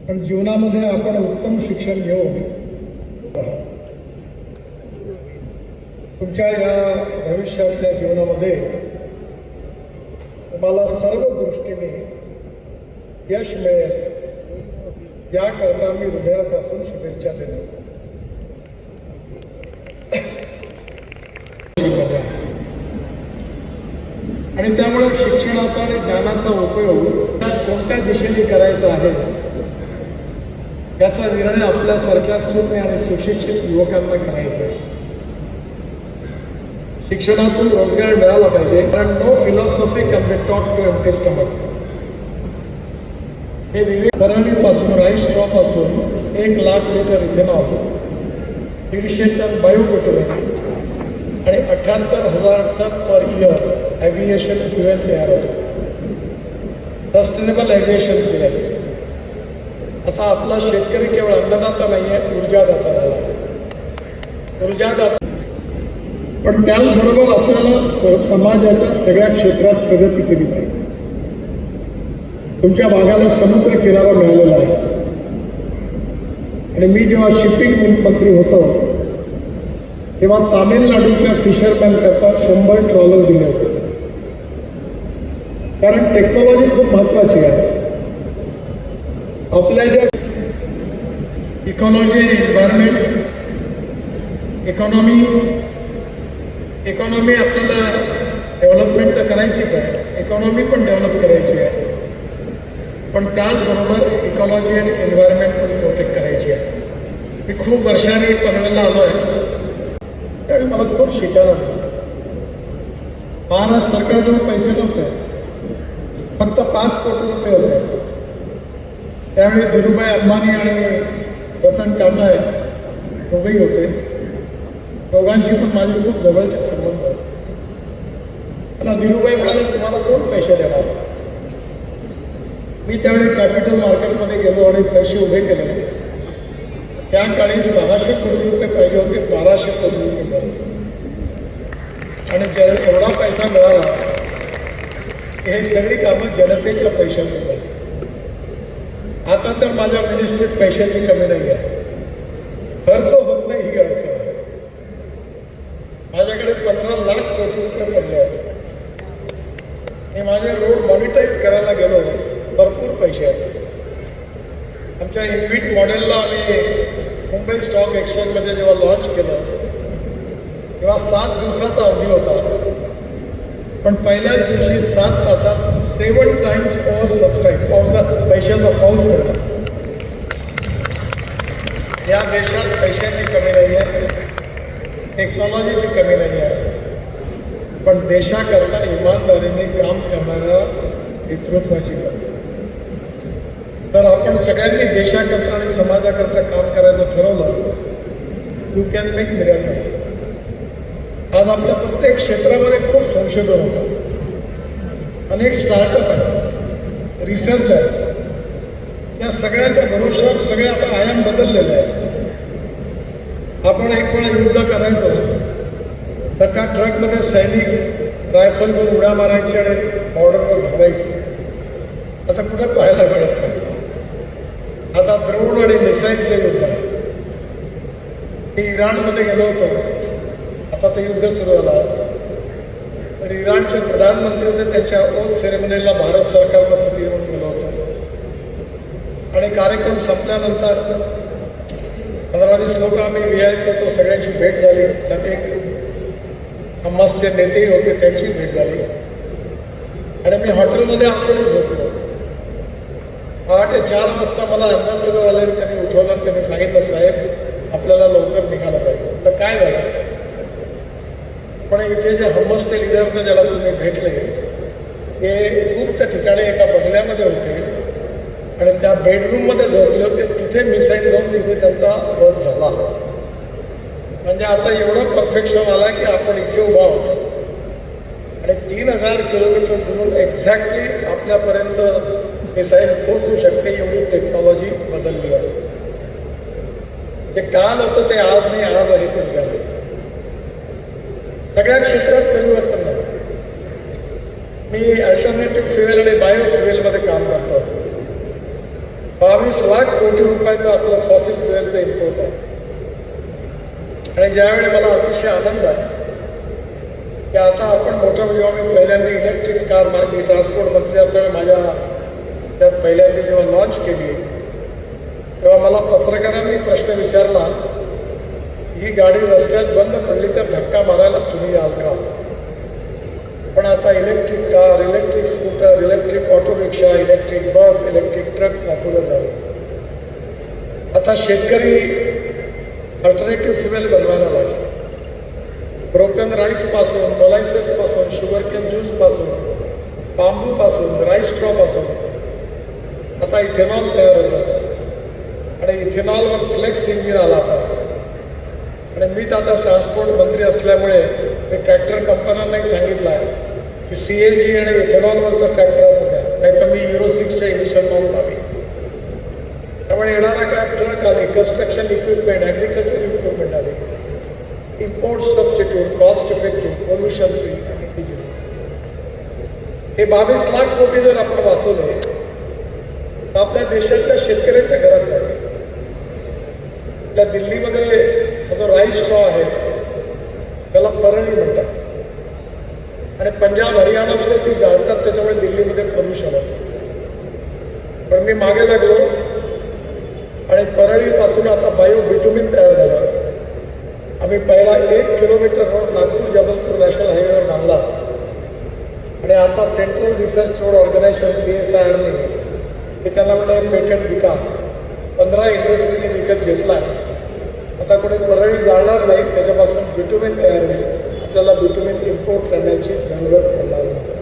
पण जीवनामध्ये आपण उत्तम शिक्षण घेऊन तुमच्या या भविष्यातल्या जीवनामध्ये तुम्हाला सर्व दृष्टीने यश मिळेल याकरता मी हृदयापासून शुभेच्छा देतो. आणि त्यामुळे शिक्षणाचा आणि ज्ञानाचा उपयोग कोणत्या दिशेने करायचा आहे याचा निर्णय आपल्यासारख्या सूज्ञ आणि सुशिक्षित युवकांना करायचा आहे. शिक्षणातून रोजगार मिळाला पाहिजे, कारण no philosophy can be taught to empty stomach. हे विवेक बरणीपासून राईस स्ट्रॉपासून 1 lakh litre ethanol, 150 tonne biobitumen आणि 78,000 tonne per year aviation fuel तयार होतो. Sustainable aviation fuel. आता आपला शेतकरी केवळ अन्नदाता नाही आहे, ऊर्जादाता झाला. ऊर्जादाता, पण त्याचबरोबर आपल्याला समाजाच्या सगळ्या क्षेत्रात प्रगती केली पाहिजे. तुमच्या भागाला समुद्र किनारा मिळालेला आहे आणि मी जेव्हा शिपिंग मंत्री होतो तेव्हा तामिळनाडूच्या फिशरमॅन करता 100 ट्रॉलर दिले होते. कारण टेक्नॉलॉजी खूप महत्वाची आहे. आपल्या ज्या इकॉनॉमी आणि एन्व्हायरमेंट, इकॉनॉमी आपल्याला डेव्हलपमेंट तर करायचीच आहे, इकॉनॉमी पण डेव्हलप करायची आहे, पण त्याचबरोबर इकॉलॉजी आणि एन्व्हायरमेंट पण प्रोटेक्ट करायची आहे. मी खूप वर्षांनी पनवेलला आलो आहे आणि मला खूप शिकायला मिळालं. महाराष्ट्र सरकारजवळ पैसे नव्हते, फक्त 5 कोटी रुपये होते. त्यावेळी धीरूभाई अंबानी आणि रतन टाटा दोघेही होते. दोघांशी पण माझे खूप जवळचे संबंध होते. मला धीरूभाई म्हणाले, तुम्हाला कोण पैसे देणार? मी त्यावेळी कॅपिटल मार्केटमध्ये गेलो आणि पैसे उभे केले. त्या काळी 600 कोटी रुपये पाहिजे होते, 1200 कोटी रुपये मिळाले. आणि एवढा पैसा मिळाला, हे सगळी कामं जनतेच्या पैशातून झाली. आता तर माझ्या मिनिस्ट्रीत पैशाची कमी नाही आहे, खर्च होत नाही ही अडचण आहे. माझ्याकडे 15 लाख कोटी रुपये पडले आहेत. मी माझे रोड मॉनिटाईज करायला गेलो, भरपूर पैसे आहेत. आमच्या इन्व्हिट मॉडेलला आम्ही मुंबई स्टॉक एक्सचेंजमध्ये जेव्हा लॉन्च केलं तेव्हा 7 दिवसाचा अवधी होता, पण पहिल्याच दिवशी 7 तासात 7 टाइम्स ओव्हर सबस्क्राईब पैशाचा पाऊस पडला. या देशात पैशाची कमी नाही आहे, टेक्नॉलॉजीची कमी नाही आहे, पण देशाकरता इमानदारीने काम करणाऱ्या नेतृत्वाची कमी आहे. तर आपण सगळ्यांनी देशाकरता आणि समाजाकरता काम करायचं ठरवलं, यू कॅन मेक मिरेकल्स. आज आपल्या प्रत्येक क्षेत्रामध्ये खूप संशोधन होतं, अनेक स्टार्टअप आहेत, रिसर्च आहेत. या सगळ्याच्या भरोश्यावर सगळे आता आयाम बदललेले आहेत. आपण एक वेळा युद्ध करायचं तर त्या ट्रकमध्ये सैनिक रायफल घेऊन उड्या मारायचे आणि बॉर्डरवर धावायचे. आता कुठे पाहायला मिळत नाही. आता ड्रोन आणि मिसाईलचं युद्ध आहे. मी इराणमध्ये गेलो होतो, आता ते युद्ध सुरू झालं. तर इराणचे प्रधानमंत्री होते, त्यांच्या ओथ सेरेमनीला भारत सरकारचा प्रतिनिधी म्हणून गेलो होतो. आणि कार्यक्रम संपल्यानंतर 15-20 लोक आम्ही VIP होतो, सगळ्यांची भेट झाली. त्यात एक हमासचे नेतेही होते, त्यांची भेट झाली. आणि मी हॉटेलमध्ये आतूनच झोपलो. पहाटे 4 वाजता मला अम्बॅसेडर आले, त्यांनी उठवलं. त्यांनी सांगितलं, साहेब आपल्याला लवकर निघालं पाहिजे. तर काय झालं? पण इथे जे हम्मसचे लिडर होते ज्याला तुम्ही भेटले, ते खूप त्या ठिकाणी एका बंगल्यामध्ये होते आणि त्या बेडरूममध्ये झोपले होते. तिथे मिसाईल जाऊन तिथे त्यांचा वध झाला. म्हणजे आता एवढं परफेक्शन आला की आपण इथे उभा आहोत आणि 3000 किलोमीटर दुरून एक्झॅक्टली आपल्यापर्यंत मिसाईल पोहोचू शकते, एवढी टेक्नॉलॉजी बदलली आहे. जे काल होतं ते आज नाही, आज आहे ते उद्या नाही. सगळ्या क्षेत्रात परिवर्तन झालं. मी अल्टरनेटिव्ह फ्युएल आणि बायो फ्युएलमध्ये काम करतो. 22 लाख कोटी रुपयाचं आपलं फॉसिल फ्युएलचं इम्पोर्ट आहे. आणि ज्यावेळी मला अतिशय आनंद आहे की आता आपण मोठं जेव्हा मी पहिल्यांदा इलेक्ट्रिक कार मी ट्रान्सपोर्ट मंत्री असताना माझ्या त्यात पहिल्यांदा जेव्हा लॉन्च केली तेव्हा मला पत्रकारांनी प्रश्न विचारला, ही गाडी रस्त्यात बंद पडली तर धक्का मारायला तुम्ही याल का? पण आता electric car, electric scooter, electric auto rickshaw, electric bus, electric truck popular झाले. आता शेतकरी अल्टरनेटिव्ह फ्युएल बनवायला लागले. ब्रोकन राईसपासून, मोलायसेसपासून, शुगरकेन ज्यूसपासून, बांबूपासून, राईस स्ट्रॉपासून आता इथेनॉल तयार होतं. आणि इथेनॉलवर फ्लेक्स इंजिन आला आता. आणि मीच आता ट्रान्सपोर्ट मंत्री असल्यामुळे मी ट्रॅक्टर कंपन्यांनाही सांगितलं आहे की CNG आणि इथेनॉलवरचा ट्रॅक्टर आता द्या, नाही तर मी Euro 6च्या इनिशियल नॉर्म लावी. त्यामुळे येणारा काय ट्रक आले, कन्स्ट्रक्शन इक्विपमेंट, ॲग्रिकल्चर इक्विपमेंट आले, import substitute, cost effective, pollution free आणि इंडिजिनस. हे 22 लाख कोटी जर आपण वाचवले तर आपल्या देशातल्या शेतकऱ्यांच्या घरात जाते. आपल्या दिल्लीमध्ये हा जो राईस स्ट्रॉ आहे त्याला परळी म्हणतात. आणि पंजाब हरियाणामध्ये ती जाळतात, त्याच्यामुळे दिल्लीमध्ये प्रदूषण होतं. पण मी मागे लागलो आणि परळीपासून आता बायो बिटुमिन तयार झालं. आम्ही पहिला 1 kilometre road Nagpur Jabalpur national हायवेवर बांधला. आणि आता सेंट्रल रिसर्च रोड ऑर्गनायझेशन CSIRने ते त्यांना म्हणलं पेटंट विका, 15 इंडस्ट्रीने विकत घेतला आहे. आता कोणी परळी जाळणार नाही, त्याच्यापासून बिटुमिन तयार होईल. आपल्याला बिटुमिन इम्पोर्ट करण्याची जरूरत पडणार नाही.